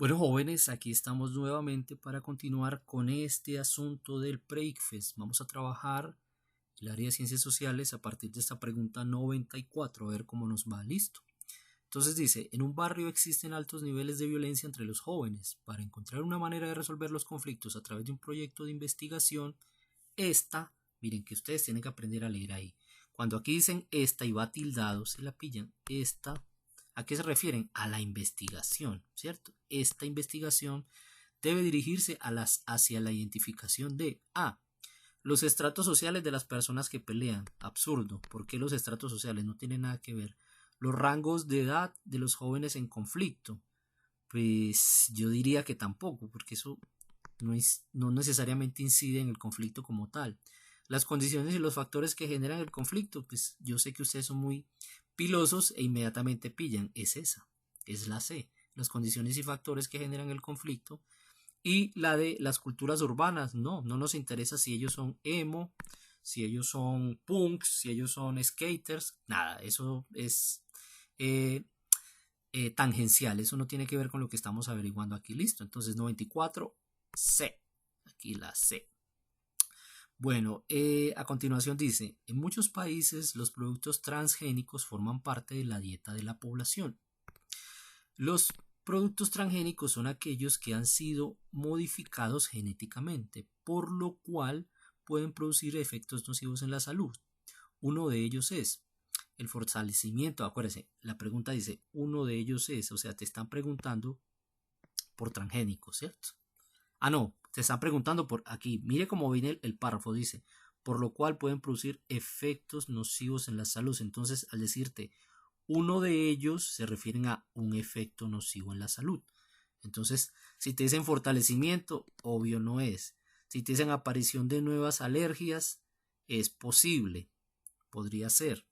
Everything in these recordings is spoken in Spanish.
Bueno, jóvenes, aquí estamos nuevamente para continuar con este asunto del Breakfast. Vamos a trabajar el área de ciencias sociales a partir de esta pregunta 94, a ver cómo nos va. Listo. Entonces dice, en un barrio existen altos niveles de violencia entre los jóvenes. Para encontrar una manera de resolver los conflictos a través de un proyecto de investigación, miren que ustedes tienen que aprender a leer ahí. Cuando aquí dicen esta y va tildado, se la pillan. ¿A qué se refieren? A la investigación, ¿cierto? Esta investigación debe dirigirse hacia la identificación de los estratos sociales de las personas que pelean. Absurdo. ¿Por qué los estratos sociales? No tienen nada que ver. Los rangos de edad de los jóvenes en conflicto. Pues yo diría que tampoco, porque eso no necesariamente incide en el conflicto como tal. Las condiciones y los factores que generan el conflicto, pues yo sé que ustedes son muy pilosos e inmediatamente pillan, es la C, las condiciones y factores que generan el conflicto. Y la de las culturas urbanas, no nos interesa si ellos son emo, si ellos son punks, si ellos son skaters, nada, eso es tangencial, eso no tiene que ver con lo que estamos averiguando aquí, listo. Entonces 94, C, aquí la C. Bueno, a continuación dice, en muchos países los productos transgénicos forman parte de la dieta de la población. Los productos transgénicos son aquellos que han sido modificados genéticamente, por lo cual pueden producir efectos nocivos en la salud. Uno de ellos es el fortalecimiento, acuérdense, la pregunta dice, uno de ellos es, o sea, te están preguntando por transgénicos, ¿cierto? No, te están preguntando por aquí, mire cómo viene el párrafo, dice, por lo cual pueden producir efectos nocivos en la salud. Entonces, al decirte uno de ellos, se refieren a un efecto nocivo en la salud. Entonces, si te dicen fortalecimiento, obvio no es. Si te dicen aparición de nuevas alergias, es posible, podría ser.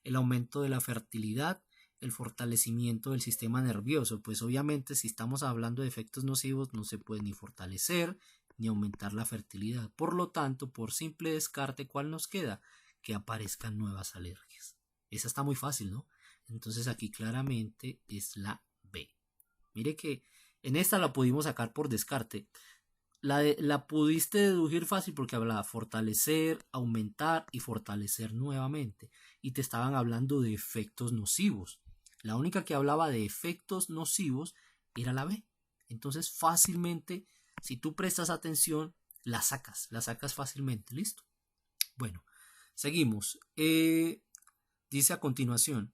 El aumento de la fertilidad, el fortalecimiento del sistema nervioso, pues obviamente si estamos hablando de efectos nocivos no se puede ni fortalecer ni aumentar la fertilidad. Por lo tanto, por simple descarte, ¿cuál nos queda? Que aparezcan nuevas alergias. Esa está muy fácil, ¿no? Entonces aquí claramente es la B. Mire que en esta la pudimos sacar por descarte. La pudiste deducir fácil porque hablaba fortalecer, aumentar y fortalecer nuevamente. Y te estaban hablando de efectos nocivos. La única que hablaba de efectos nocivos era la B. Entonces fácilmente, si tú prestas atención, la sacas fácilmente. ¿Listo? Bueno, seguimos. Dice a continuación,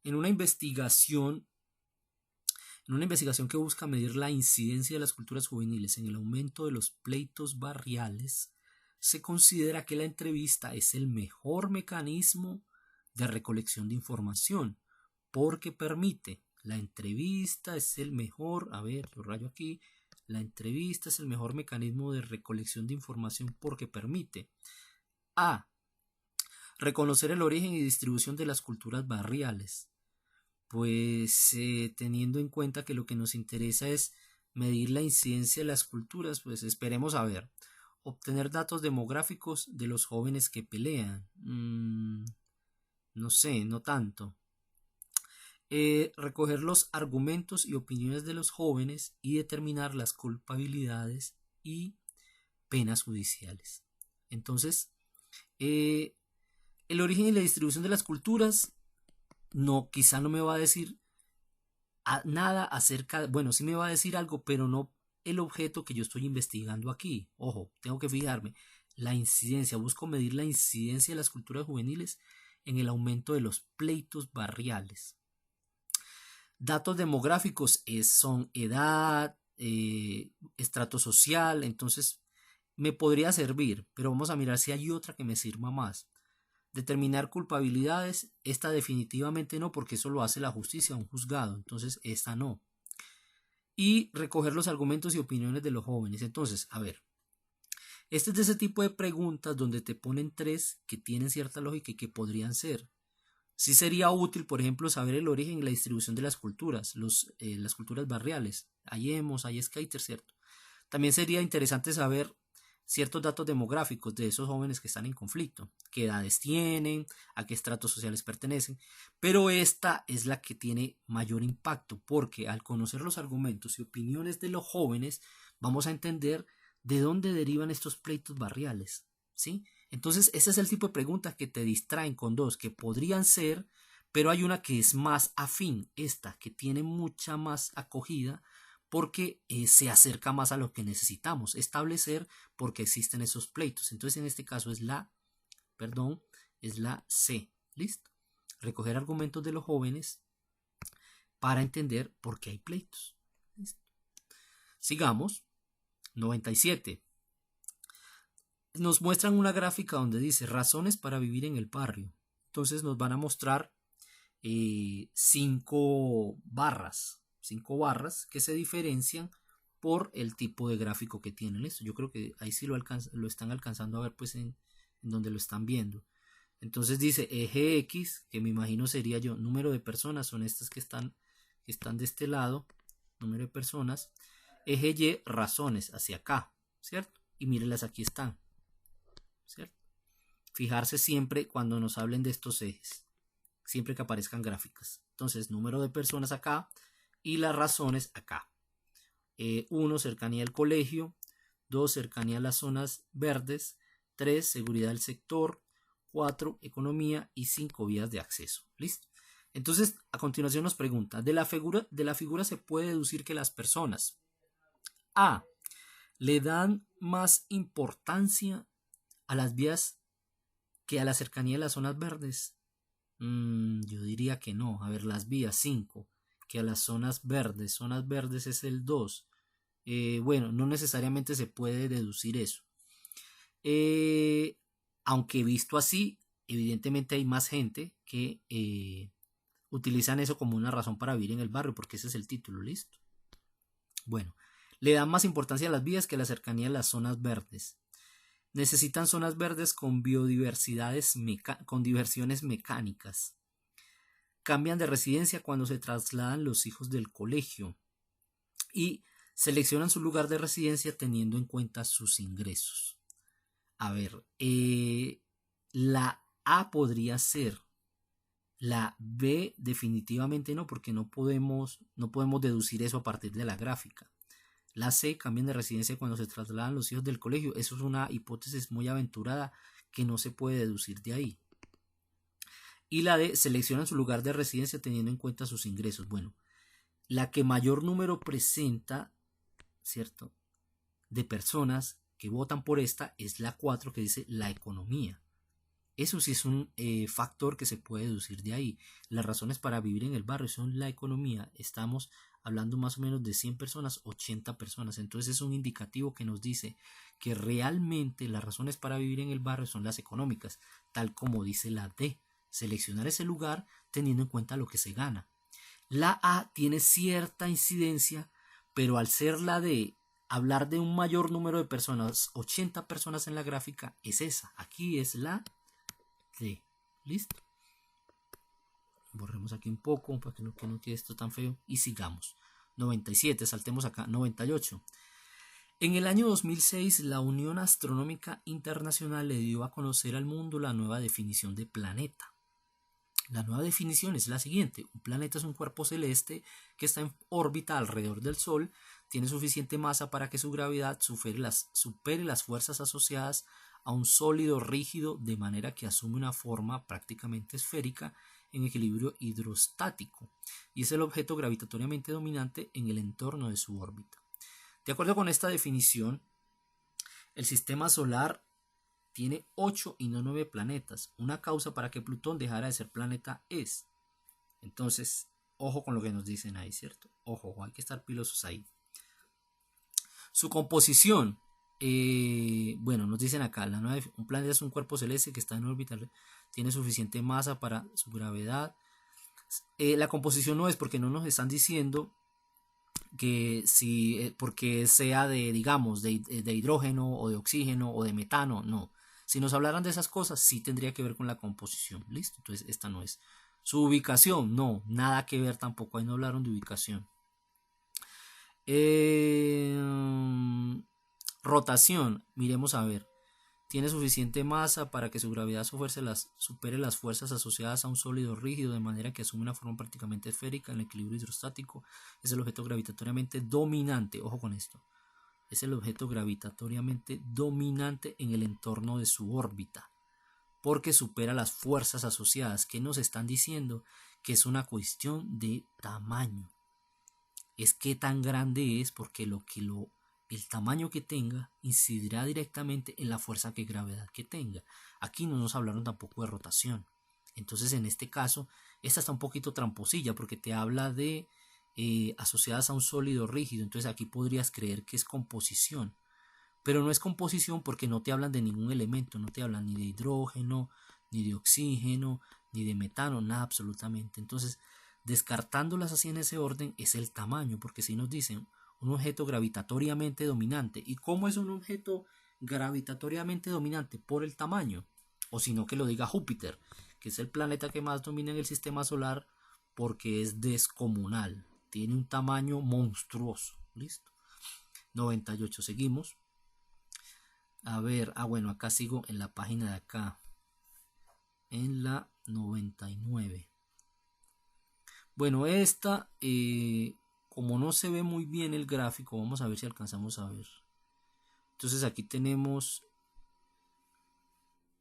en una investigación que busca medir la incidencia de las culturas juveniles en el aumento de los pleitos barriales, se considera que la entrevista es el mejor mecanismo de recolección de información, porque permite, la entrevista es el mejor, la entrevista es el mejor mecanismo de recolección de información porque permite reconocer el origen y distribución de las culturas barriales, pues teniendo en cuenta que lo que nos interesa es medir la incidencia de las culturas, pues esperemos a ver, obtener datos demográficos de los jóvenes que pelean, no sé, no tanto. Recoger los argumentos y opiniones de los jóvenes y determinar las culpabilidades y penas judiciales. Entonces, el origen y la distribución de las culturas, quizá no me va a decir nada acerca, bueno, sí me va a decir algo, pero no el objeto que yo estoy investigando aquí. Ojo, tengo que fijarme. La incidencia, busco medir la incidencia de las culturas juveniles en el aumento de los pleitos barriales. Datos demográficos son edad, estrato social, entonces me podría servir, pero vamos a mirar si hay otra que me sirva más. Determinar culpabilidades, esta definitivamente no, porque eso lo hace la justicia, un juzgado, entonces esta no. Y recoger los argumentos y opiniones de los jóvenes. Entonces, a ver, este es de ese tipo de preguntas donde te ponen tres que tienen cierta lógica y que podrían ser. Sí sería útil, por ejemplo, saber el origen y la distribución de las culturas, las culturas barriales. Hay emos, hay skaters, ¿cierto? También sería interesante saber ciertos datos demográficos de esos jóvenes que están en conflicto, qué edades tienen, a qué estratos sociales pertenecen, pero esta es la que tiene mayor impacto porque al conocer los argumentos y opiniones de los jóvenes vamos a entender de dónde derivan estos pleitos barriales, ¿sí? Entonces ese es el tipo de preguntas que te distraen con dos que podrían ser, pero hay una que es más afín, esta que tiene mucha más acogida porque se acerca más a lo que necesitamos establecer porque existen esos pleitos. Entonces en este caso es es la C. ¿Listo? Recoger argumentos de los jóvenes para entender por qué hay pleitos. ¿Listo? Sigamos. 97. Nos muestran una gráfica donde dice razones para vivir en el barrio. Entonces nos van a mostrar 5 barras que se diferencian por el tipo de gráfico que tienen. Esto yo creo que ahí sí lo están alcanzando a ver pues en donde lo están viendo. Entonces dice eje X, que me imagino sería yo, número de personas, son estas que están de este lado, número de personas. Eje Y, razones, hacia acá, ¿cierto? Y mírenlas, aquí están, ¿cierto? Fijarse siempre cuando nos hablen de estos ejes, siempre que aparezcan gráficas. Entonces, número de personas acá y las razones acá. 1, cercanía al colegio. 2, cercanía a las zonas verdes. 3, seguridad del sector. 4, economía. Y 5, vías de acceso. ¿Listo? Entonces, a continuación nos pregunta, de la figura se puede deducir que las personas A, le dan más importancia a las vías que a la cercanía de las zonas verdes. Yo diría que no. A ver, las vías 5, que a las zonas verdes. Zonas verdes es el 2. Bueno, no necesariamente se puede deducir eso. Aunque visto así, evidentemente hay más gente que utilizan eso como una razón para vivir en el barrio, porque ese es el título, ¿listo? Bueno, le dan más importancia a las vías que a la cercanía de las zonas verdes. Necesitan zonas verdes con biodiversidades, con diversiones mecánicas. Cambian de residencia cuando se trasladan los hijos del colegio y seleccionan su lugar de residencia teniendo en cuenta sus ingresos. A ver, la A podría ser, la B definitivamente no, porque no podemos deducir eso a partir de la gráfica. La C, cambian de residencia cuando se trasladan los hijos del colegio. Eso es una hipótesis muy aventurada que no se puede deducir de ahí. Y la D, seleccionan su lugar de residencia teniendo en cuenta sus ingresos. Bueno, la que mayor número presenta, ¿cierto?, de personas que votan por esta es la 4, que dice la economía. Eso sí es un factor que se puede deducir de ahí. Las razones para vivir en el barrio son la economía. Estamos hablando más o menos de 100 personas, 80 personas. Entonces es un indicativo que nos dice que realmente las razones para vivir en el barrio son las económicas, tal como dice la D. Seleccionar ese lugar teniendo en cuenta lo que se gana. La A tiene cierta incidencia, pero al ser la D, hablar de un mayor número de personas, 80 personas en la gráfica, es esa. Aquí es la D. ¿Listo? Borremos aquí un poco para que no quede esto tan feo y sigamos. 97, saltemos acá. 98. En el año 2006, la Unión Astronómica Internacional le dio a conocer al mundo la nueva definición de planeta. La nueva definición es la siguiente: un planeta es un cuerpo celeste que está en órbita alrededor del Sol, tiene suficiente masa para que su gravedad supere las fuerzas asociadas a un sólido rígido, de manera que asume una forma prácticamente esférica en equilibrio hidrostático y es el objeto gravitatoriamente dominante en el entorno de su órbita. De acuerdo con esta definición, el sistema solar tiene 8 y no 9 planetas. Una causa para que Plutón dejara de ser planeta es. Entonces, ojo con lo que nos dicen ahí, ¿cierto? Ojo, hay que estar pilosos ahí. Su composición, bueno, nos dicen acá, un planeta es un cuerpo celeste que está en órbita, tiene suficiente masa para su gravedad. La composición no es, porque no nos están diciendo que si porque sea de, digamos, de hidrógeno o de oxígeno o de metano, no. Si nos hablaran de esas cosas, sí tendría que ver con la composición. ¿Listo? Entonces esta no es. Su ubicación, no, nada que ver tampoco. Ahí no hablaron de ubicación. Rotación, miremos a ver. Tiene suficiente masa para que su gravedad supere las fuerzas asociadas a un sólido rígido, de manera que asume una forma prácticamente esférica en el equilibrio hidrostático. Es el objeto gravitatoriamente dominante. Ojo con esto. Es el objeto gravitatoriamente dominante en el entorno de su órbita, porque supera las fuerzas asociadas. ¿Qué nos están diciendo? Que es una cuestión de tamaño. Es qué tan grande es, porque el tamaño que tenga incidirá directamente en la fuerza de gravedad que tenga. Aquí no nos hablaron tampoco de rotación. Entonces, en este caso, esta está un poquito tramposilla porque te habla de asociadas a un sólido rígido. Entonces, aquí podrías creer que es composición. Pero no es composición porque no te hablan de ningún elemento. No te hablan ni de hidrógeno, ni de oxígeno, ni de metano, nada absolutamente. Entonces, descartándolas así en ese orden, es el tamaño, porque si nos dicen un objeto gravitatoriamente dominante. ¿Y cómo es un objeto gravitatoriamente dominante? Por el tamaño. O si no, que lo diga Júpiter, que es el planeta que más domina en el sistema solar, porque es descomunal. Tiene un tamaño monstruoso. Listo. 98. Seguimos. A ver, bueno, acá sigo en la página de acá. En la 99. Bueno, esta, como no se ve muy bien el gráfico, vamos a ver si alcanzamos a ver. Entonces aquí tenemos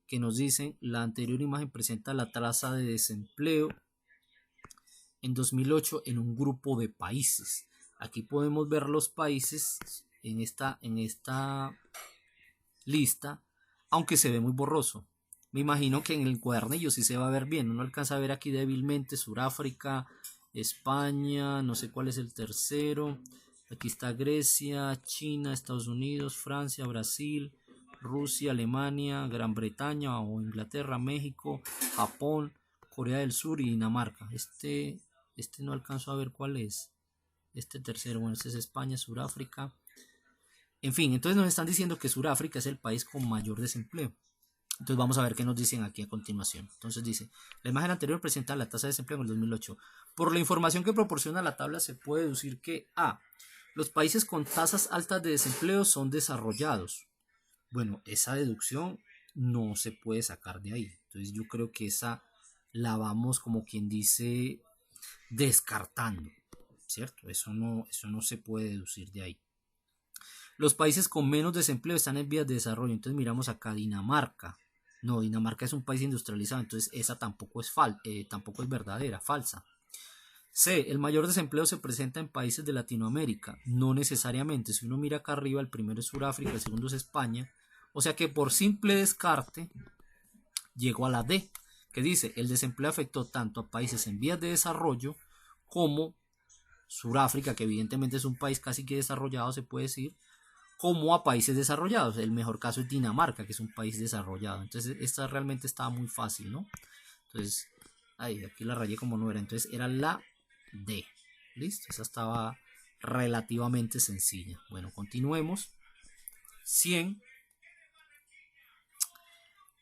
que nos dicen, la anterior imagen presenta la tasa de desempleo en 2008 en un grupo de países. Aquí podemos ver los países en esta lista, aunque se ve muy borroso. Me imagino que en el cuadernillo sí se va a ver bien. Uno alcanza a ver aquí débilmente Sudáfrica, España, no sé cuál es el tercero. Aquí está Grecia, China, Estados Unidos, Francia, Brasil, Rusia, Alemania, Gran Bretaña o Inglaterra, México, Japón, Corea del Sur y Dinamarca. Este no alcanzo a ver cuál es. Este tercero, bueno, este es España, Sudáfrica. En fin, entonces nos están diciendo que Sudáfrica es el país con mayor desempleo. Entonces vamos a ver qué nos dicen aquí a continuación. Entonces dice, la imagen anterior presenta la tasa de desempleo en el 2008. Por la información que proporciona la tabla se puede deducir que A. Los países con tasas altas de desempleo son desarrollados. Bueno, esa deducción no se puede sacar de ahí. Entonces yo creo que esa la vamos, como quien dice, descartando, ¿cierto? Eso no se puede deducir de ahí. Los países con menos desempleo están en vías de desarrollo. Entonces miramos acá Dinamarca. No, Dinamarca es un país industrializado, entonces esa tampoco es verdadera, falsa. C. El mayor desempleo se presenta en países de Latinoamérica. No necesariamente. Si uno mira acá arriba, el primero es Sudáfrica, el segundo es España. O sea que por simple descarte llegó a la D, que dice, el desempleo afectó tanto a países en vías de desarrollo como Sudáfrica, que evidentemente es un país casi que desarrollado, se puede decir, como a países desarrollados. El mejor caso es Dinamarca, que es un país desarrollado. Entonces esta realmente estaba muy fácil, ¿no? Entonces, aquí la rayé como no era. Entonces era la D. ¿Listo? Esa estaba relativamente sencilla. Bueno, continuemos. 100.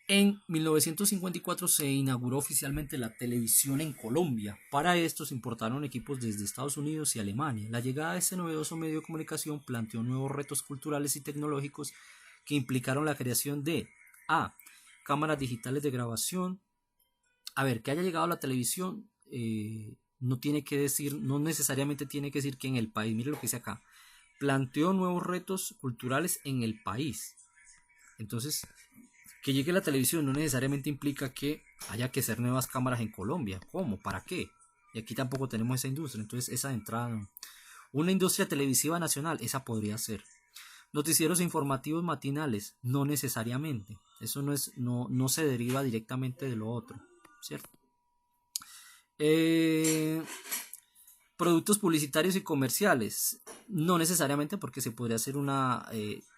En 1954 se inauguró oficialmente la televisión en Colombia. Para esto se importaron equipos desde Estados Unidos y Alemania. La llegada de este novedoso medio de comunicación planteó nuevos retos culturales y tecnológicos que implicaron la creación de A. Cámaras digitales de grabación. A ver, que haya llegado la televisión no tiene que decir, no necesariamente tiene que decir que en el país. Mire lo que dice acá. Planteó nuevos retos culturales en el país. Entonces, que llegue la televisión no necesariamente implica que haya que hacer nuevas cámaras en Colombia. ¿Cómo? ¿Para qué? Y aquí tampoco tenemos esa industria. Entonces esa de entrada no. Una industria televisiva nacional, esa podría ser. Noticieros informativos matinales, no necesariamente. Eso no se deriva directamente de lo otro, ¿cierto? Productos publicitarios y comerciales, no necesariamente, porque se podría hacer una...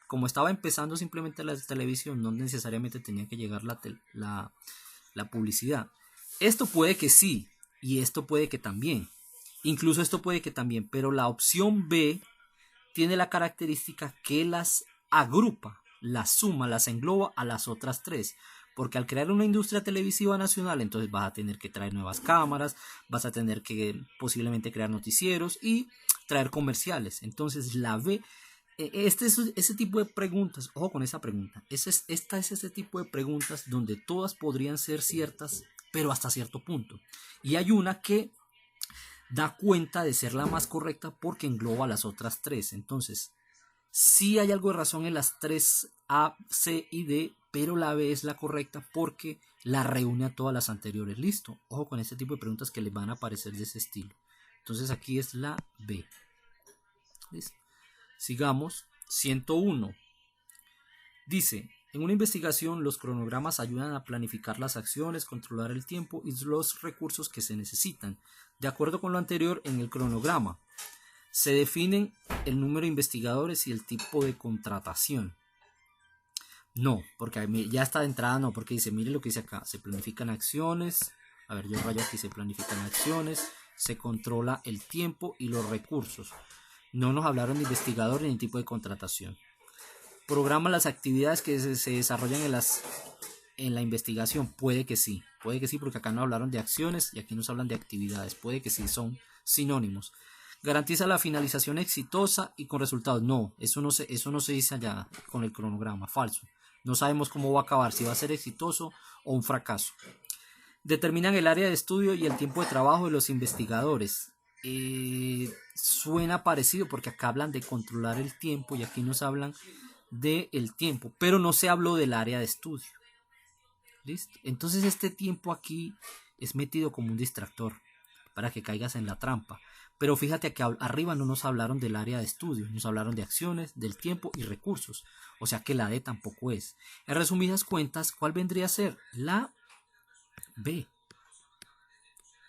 como estaba empezando simplemente la televisión, no necesariamente tenía que llegar la publicidad. Esto puede que sí, y esto puede que también. Incluso esto puede que también, pero la opción B tiene la característica que las agrupa, las suma, las engloba a las otras tres. Porque al crear una industria televisiva nacional, entonces vas a tener que traer nuevas cámaras, vas a tener que posiblemente crear noticieros y traer comerciales. Entonces la B Este es ese tipo de preguntas, ojo con esa pregunta, esta es ese tipo de preguntas donde todas podrían ser ciertas, pero hasta cierto punto. Y hay una que da cuenta de ser la más correcta porque engloba las otras tres. Entonces, sí hay algo de razón en las tres A, C y D, pero la B es la correcta porque la reúne a todas las anteriores. Listo, ojo con este tipo de preguntas que les van a aparecer de ese estilo. Entonces aquí es la B. ¿Listo? Sigamos. 101. Dice, en una investigación los cronogramas ayudan a planificar las acciones, controlar el tiempo y los recursos que se necesitan. De acuerdo con lo anterior, en el cronograma se definen el número de investigadores y el tipo de contratación. No, porque ya está de entrada no, porque dice, mire lo que dice acá, se planifican acciones, a ver, yo rayo aquí, se planifican acciones, se controla el tiempo y los recursos. No nos hablaron de investigador ni de tipo de contratación. Programa las actividades que se desarrollan en la investigación. Puede que sí, porque acá no hablaron de acciones y aquí nos hablan de actividades. Puede que sí, son sinónimos. Garantiza la finalización exitosa y con resultados. No, eso no se dice allá con el cronograma, falso. No sabemos cómo va a acabar, si va a ser exitoso o un fracaso. Determinan el área de estudio y el tiempo de trabajo de los investigadores. Suena parecido porque acá hablan de controlar el tiempo y aquí nos hablan del tiempo, pero no se habló del área de estudio. ¿Listo? Entonces este tiempo aquí es metido como un distractor para que caigas en la trampa. Pero fíjate que arriba no nos hablaron del área de estudio, nos hablaron de acciones, del tiempo y recursos. O sea que la D tampoco es. En resumidas cuentas, ¿cuál vendría a ser? La B.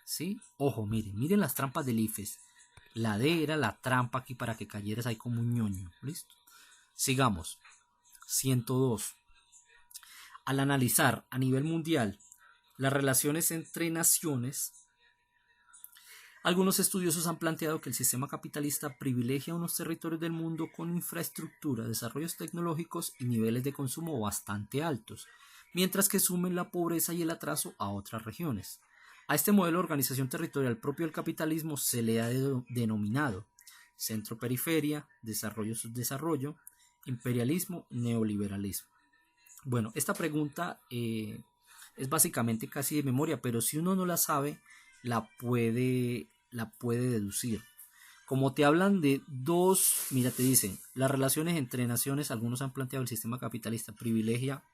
¿Sí? Ojo, miren las trampas del IFES. La D era la trampa aquí para que cayeras ahí como un ñoño. ¿Listo? Sigamos. 102. Al analizar a nivel mundial las relaciones entre naciones, algunos estudiosos han planteado que el sistema capitalista privilegia unos territorios del mundo con infraestructura, desarrollos tecnológicos y niveles de consumo bastante altos, mientras que sumen la pobreza y el atraso a otras regiones. A este modelo de organización territorial propio del capitalismo se le ha denominado centro-periferia, desarrollo-subdesarrollo, imperialismo, neoliberalismo. Bueno, esta pregunta es básicamente casi de memoria, pero si uno no la sabe, la puede deducir. Como te hablan de dos, mira, te dicen, las relaciones entre naciones, algunos han planteado el sistema capitalista privilegia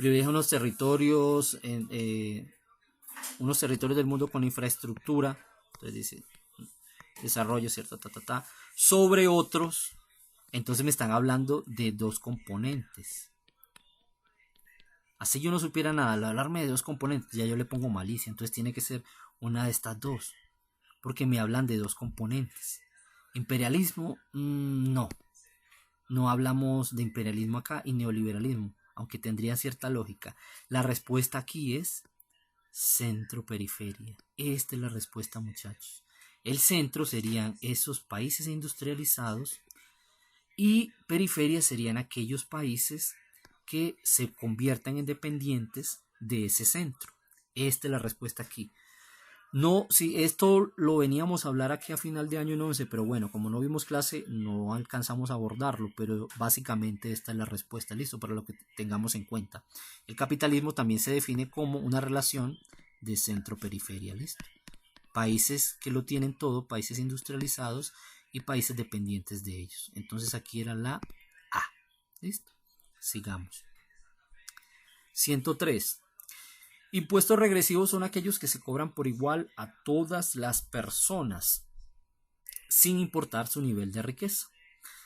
unos territorios, unos territorios del mundo con infraestructura, entonces dice, desarrollo, cierto, sobre otros. Entonces me están hablando de dos componentes. Así yo no supiera nada, al hablarme de dos componentes, ya yo le pongo malicia. Entonces tiene que ser una de estas dos. Porque me hablan de dos componentes. Imperialismo, no. No hablamos de imperialismo acá y neoliberalismo, aunque tendría cierta lógica. La respuesta aquí es centro-periferia. Esta es la respuesta, muchachos. El centro serían esos países industrializados y periferia serían aquellos países que se conviertan en dependientes de ese centro. Esta es la respuesta aquí. No, si esto lo veníamos a hablar aquí a final de año en 11, pero bueno, como no vimos clase, no alcanzamos a abordarlo, pero básicamente esta es la respuesta, listo, para lo que tengamos en cuenta. El capitalismo también se define como una relación de centro-periferia, listo. Países que lo tienen todo, países industrializados y países dependientes de ellos. Entonces aquí era la A, listo. Sigamos. 103. Impuestos regresivos son aquellos que se cobran por igual a todas las personas, sin importar su nivel de riqueza.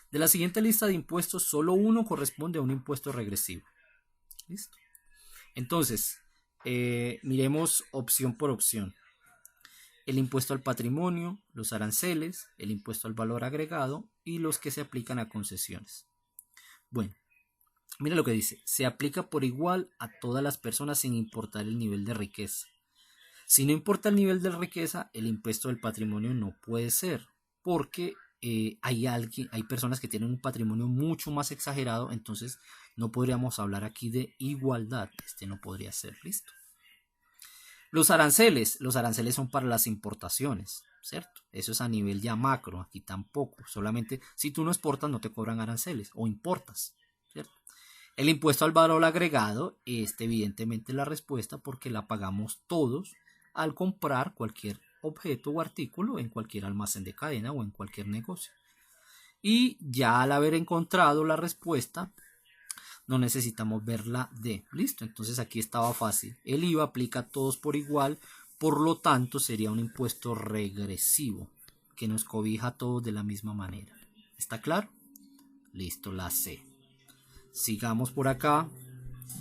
De la siguiente lista de impuestos, solo uno corresponde a un impuesto regresivo. ¿Listo? Entonces, miremos opción por opción. El impuesto al patrimonio, los aranceles, el impuesto al valor agregado y los que se aplican a concesiones. Bueno. Mira lo que dice, se aplica por igual a todas las personas sin importar el nivel de riqueza. Si no importa el nivel de riqueza, el impuesto del patrimonio no puede ser, porque hay personas que tienen un patrimonio mucho más exagerado, entonces no podríamos hablar aquí de igualdad, no podría ser, listo. Los aranceles son para las importaciones, ¿cierto? Eso es a nivel ya macro, aquí tampoco. Solamente si tú no exportas no te cobran aranceles o importas, ¿cierto? El impuesto al valor agregado es evidentemente la respuesta porque la pagamos todos al comprar cualquier objeto o artículo en cualquier almacén de cadena o en cualquier negocio. Y ya al haber encontrado la respuesta, no necesitamos ver la D. Listo, entonces aquí estaba fácil. El IVA aplica a todos por igual, por lo tanto sería un impuesto regresivo que nos cobija a todos de la misma manera. ¿Está claro? Listo, la C. Sigamos por acá.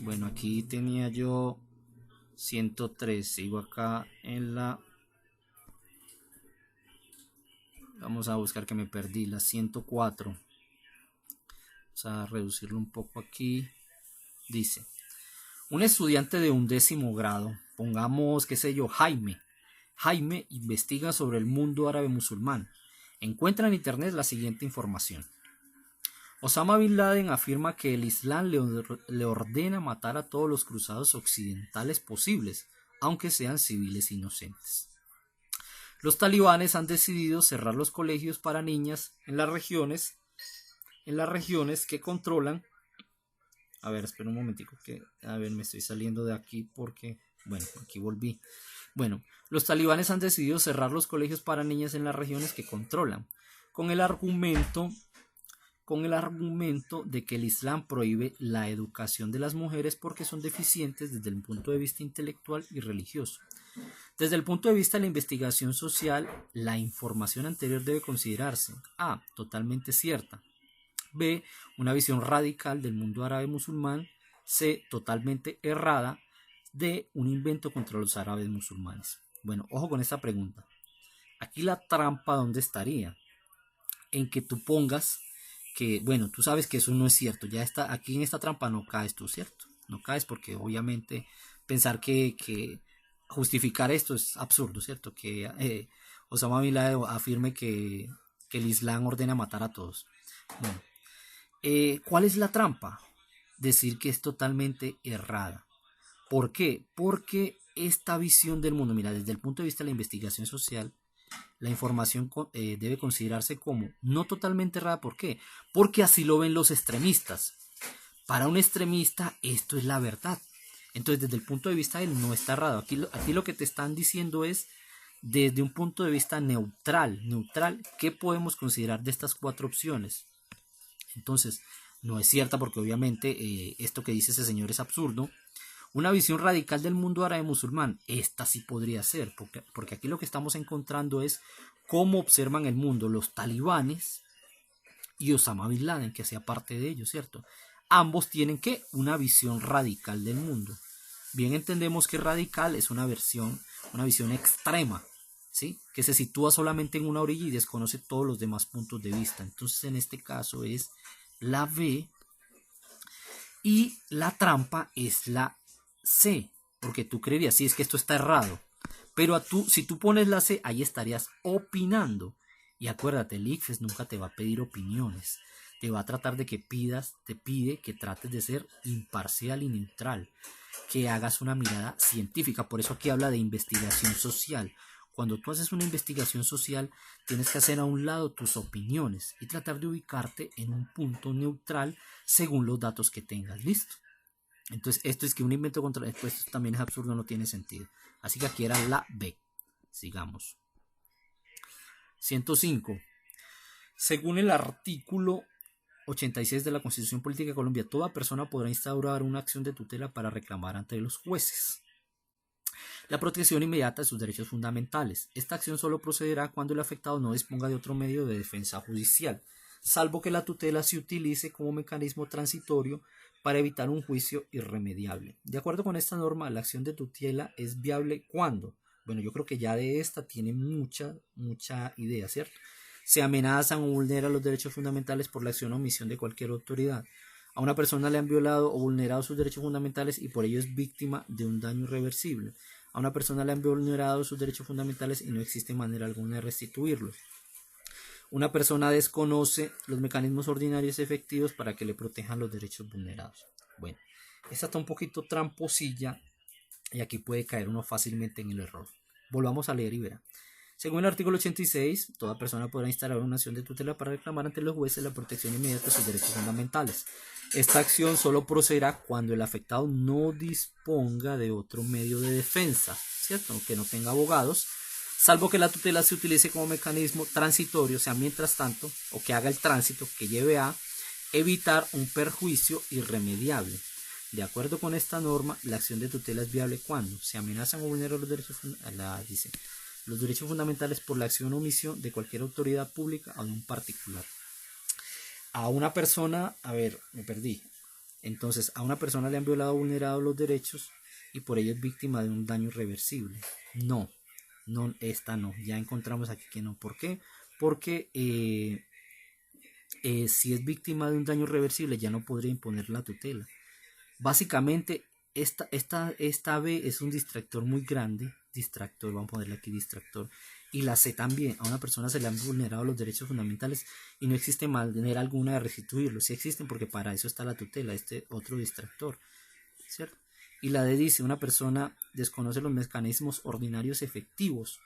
Bueno, aquí tenía yo 103. Sigo acá en la... Vamos a buscar que me perdí. La 104. Vamos a reducirlo un poco aquí. Dice, un estudiante de 11º grado, pongamos, qué sé yo, Jaime. Jaime investiga sobre el mundo árabe musulmán. Encuentra en internet la siguiente información. Osama Bin Laden afirma que el Islam le ordena matar a todos los cruzados occidentales posibles, aunque sean civiles inocentes. Los talibanes han decidido cerrar los colegios para niñas en las regiones que controlan. A ver, espera un momentico me estoy saliendo de aquí porque, bueno, aquí volví. Bueno, los talibanes han decidido cerrar los colegios para niñas en las regiones que controlan, con el argumento de que el Islam prohíbe la educación de las mujeres porque son deficientes desde el punto de vista intelectual y religioso. Desde el punto de vista de la investigación social, la información anterior debe considerarse A. Totalmente cierta, B. Una visión radical del mundo árabe musulmán, C. Totalmente errada, D. Un invento contra los árabes musulmanes. Bueno, ojo con esta pregunta. Aquí la trampa, ¿dónde estaría? En que tú pongas que, bueno, tú sabes que eso no es cierto, ya está, aquí en esta trampa no caes tú, ¿cierto? No caes porque obviamente pensar que justificar esto es absurdo, ¿cierto? Que Osama Bin Laden afirme que el Islam ordena matar a todos. Bueno, ¿cuál es la trampa? Decir que es totalmente errada. ¿Por qué? Porque esta visión del mundo, mira, desde el punto de vista de la investigación social, la información debe considerarse como no totalmente errada. ¿Por qué? Porque así lo ven los extremistas. Para un extremista esto es la verdad. Entonces desde el punto de vista de él no está errado. Aquí lo que te están diciendo es desde un punto de vista neutral. ¿Qué podemos considerar de estas 4 opciones? Entonces no es cierta porque obviamente esto que dice ese señor es absurdo. Una visión radical del mundo árabe musulmán, esta sí podría ser, porque aquí lo que estamos encontrando es cómo observan el mundo los talibanes y Osama Bin Laden, que hacía parte de ellos, ¿cierto? Ambos tienen ¿qué? Una visión radical del mundo. Bien entendemos que radical es una visión extrema, ¿sí? Que se sitúa solamente en una orilla y desconoce todos los demás puntos de vista. Entonces en este caso es la B y la trampa es la C, porque tú creerías, sí, es que esto está errado, pero si tú pones la C, ahí estarías opinando. Y acuérdate, el ICFES nunca te va a pedir opiniones, te va a tratar de que te pide que trates de ser imparcial y neutral, que hagas una mirada científica. Por eso aquí habla de investigación social. Cuando tú haces una investigación social, tienes que hacer a un lado tus opiniones y tratar de ubicarte en un punto neutral según los datos que tengas. ¿Listo? Entonces esto es que un invento contra después esto también es absurdo, no tiene sentido. Así que aquí era la B. Sigamos. 105. Según el artículo 86 de la Constitución Política de Colombia, toda persona podrá instaurar una acción de tutela para reclamar ante los jueces la protección inmediata de sus derechos fundamentales. Esta acción solo procederá cuando el afectado no disponga de otro medio de defensa judicial, salvo que la tutela se utilice como mecanismo transitorio para evitar un juicio irremediable. De acuerdo con esta norma, la acción de tutela es viable cuando, bueno, yo creo que ya de esta tiene mucha idea, ¿cierto? Se amenazan o vulneran los derechos fundamentales por la acción o omisión de cualquier autoridad. A una persona le han violado o vulnerado sus derechos fundamentales y por ello es víctima de un daño irreversible. A una persona le han vulnerado sus derechos fundamentales y no existe manera alguna de restituirlos. Una persona desconoce los mecanismos ordinarios efectivos para que le protejan los derechos vulnerados. Bueno, esta está un poquito tramposilla y aquí puede caer uno fácilmente en el error. Volvamos a leer y verá. Según el artículo 86, toda persona podrá instalar una acción de tutela para reclamar ante los jueces la protección inmediata de sus derechos fundamentales. Esta acción solo procederá cuando el afectado no disponga de otro medio de defensa, ¿cierto? Que no tenga abogados, salvo que la tutela se utilice como mecanismo transitorio, o sea, mientras tanto, o que haga el tránsito que lleve a evitar un perjuicio irremediable. De acuerdo con esta norma, la acción de tutela es viable cuando se amenazan o vulneran los derechos fundamentales por la acción o omisión de cualquier autoridad pública o de un particular. A una persona, a ver, me perdí. Entonces, a una persona le han violado o vulnerado los derechos y por ello es víctima de un daño irreversible. No, esta no. Ya encontramos aquí que no. ¿Por qué? Porque si es víctima de un daño irreversible ya no podría imponer la tutela. Básicamente, esta B es un distractor muy grande. Distractor, vamos a ponerle aquí distractor. Y la C también. A una persona se le han vulnerado los derechos fundamentales y no existe manera alguna de restituirlos. Sí existen porque para eso está la tutela, este otro distractor, ¿cierto? Y la D dice, una persona desconoce los mecanismos ordinarios efectivos.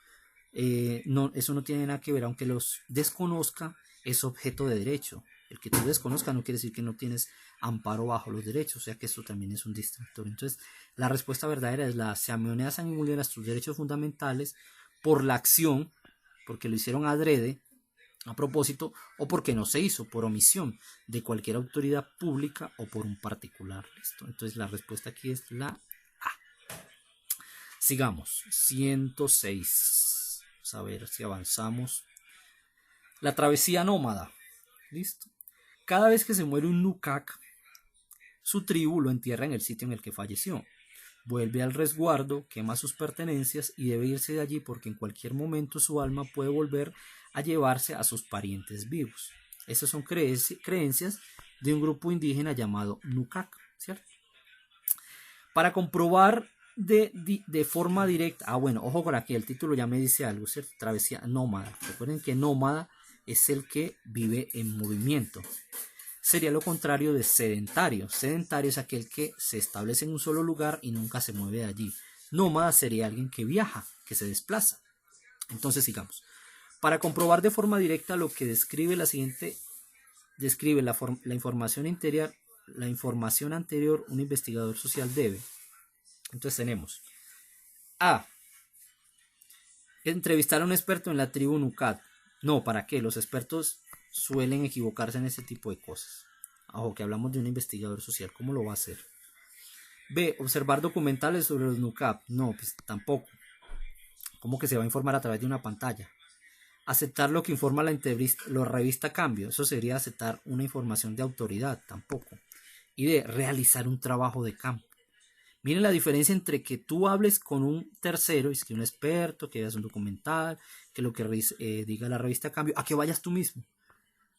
No, eso no tiene nada que ver, aunque los desconozca, es objeto de derecho. El que tú desconozcas no quiere decir que no tienes amparo bajo los derechos, o sea que esto también es un distractor. Entonces, la respuesta verdadera es la: se amenazan y vulneran tus derechos fundamentales por la acción, porque lo hicieron adrede, a propósito, o porque no se hizo, por omisión de cualquier autoridad pública o por un particular. ¿Listo? Entonces, la respuesta aquí es la A. Sigamos. 106. Vamos a ver si avanzamos. La travesía nómada. ¿Listo? Cada vez que se muere un Nukak, su tribu lo entierra en el sitio en el que falleció. Vuelve al resguardo, quema sus pertenencias y debe irse de allí porque en cualquier momento su alma puede volver a llevarse a sus parientes vivos. Esas son creencias de un grupo indígena llamado Nukak, ¿cierto? Para comprobar de forma directa, bueno, ojo con aquí, el título ya me dice algo, ¿cierto? Travesía nómada. Recuerden que nómada es el que vive en movimiento. Sería lo contrario de sedentario. Sedentario es aquel que se establece en un solo lugar y nunca se mueve de allí. Nómada sería alguien que viaja, que se desplaza. Entonces sigamos. Para comprobar de forma directa lo que describe la información interior, la información anterior, un investigador social debe. Entonces tenemos A. Entrevistar a un experto en la tribu Nucat. No, ¿para qué? Los expertos suelen equivocarse en ese tipo de cosas. Ojo, que hablamos de un investigador social. ¿Cómo lo va a hacer? B. Observar documentales sobre los Nucat. No, pues tampoco. ¿Cómo que se va a informar a través de una pantalla? Aceptar lo que informa la revista Cambio. Eso sería aceptar una información de autoridad. Tampoco. Y D. Realizar un trabajo de campo. Miren la diferencia entre que tú hables con un tercero, es que un experto, que veas un documental, que lo que diga la revista Cambio, a que vayas tú mismo,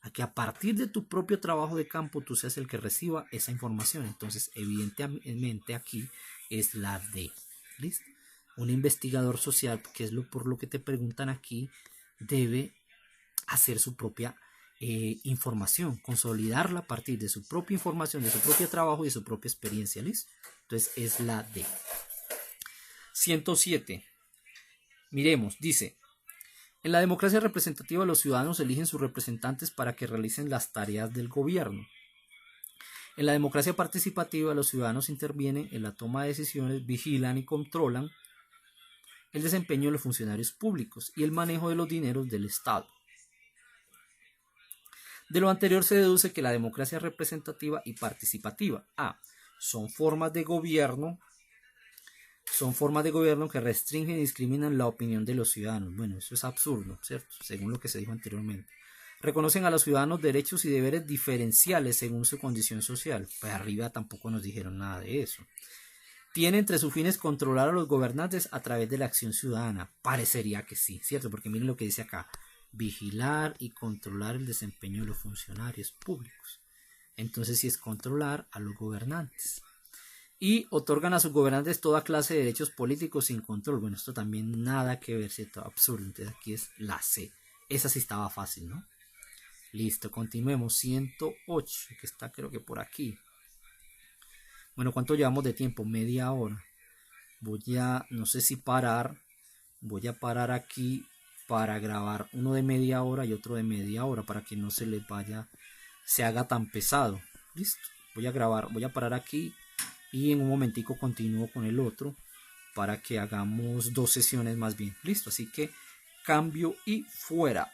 a que a partir de tu propio trabajo de campo tú seas el que reciba esa información. Entonces, evidentemente aquí es la D. ¿Listo? Un investigador social, que es por lo que te preguntan aquí, debe hacer su propia información, consolidarla a partir de su propia información, de su propio trabajo y de su propia experiencia. ¿Listo? Entonces es la D. 107. Miremos, dice: en la democracia representativa los ciudadanos eligen sus representantes para que realicen las tareas del gobierno. En la democracia participativa los ciudadanos intervienen en la toma de decisiones, vigilan y controlan el desempeño de los funcionarios públicos y el manejo de los dineros del Estado. De lo anterior se deduce que la democracia representativa y participativa A. Son formas de gobierno que restringen y discriminan la opinión de los ciudadanos. Bueno, eso es absurdo, ¿cierto? Según lo que se dijo anteriormente. Reconocen a los ciudadanos derechos y deberes diferenciales según su condición social. Pues arriba tampoco nos dijeron nada de eso. Tiene entre sus fines controlar a los gobernantes a través de la acción ciudadana. Parecería que sí, ¿cierto? Porque miren lo que dice acá: vigilar y controlar el desempeño de los funcionarios públicos. Entonces sí es controlar a los gobernantes. Y otorgan a sus gobernantes toda clase de derechos políticos sin control. Bueno, esto también nada que ver, ¿cierto? Absurdo. Entonces aquí es la C. Esa sí estaba fácil, ¿no? Listo, continuemos. 108, que está creo que por aquí. Bueno, ¿cuánto llevamos de tiempo? Media hora. No sé si parar. Voy a parar aquí para grabar uno de media hora y otro de media hora para que no se les vaya, se haga tan pesado. Listo, voy a grabar, voy a parar aquí y en un momentico continúo con el otro para que hagamos 2 sesiones más bien. Listo, así que cambio y fuera.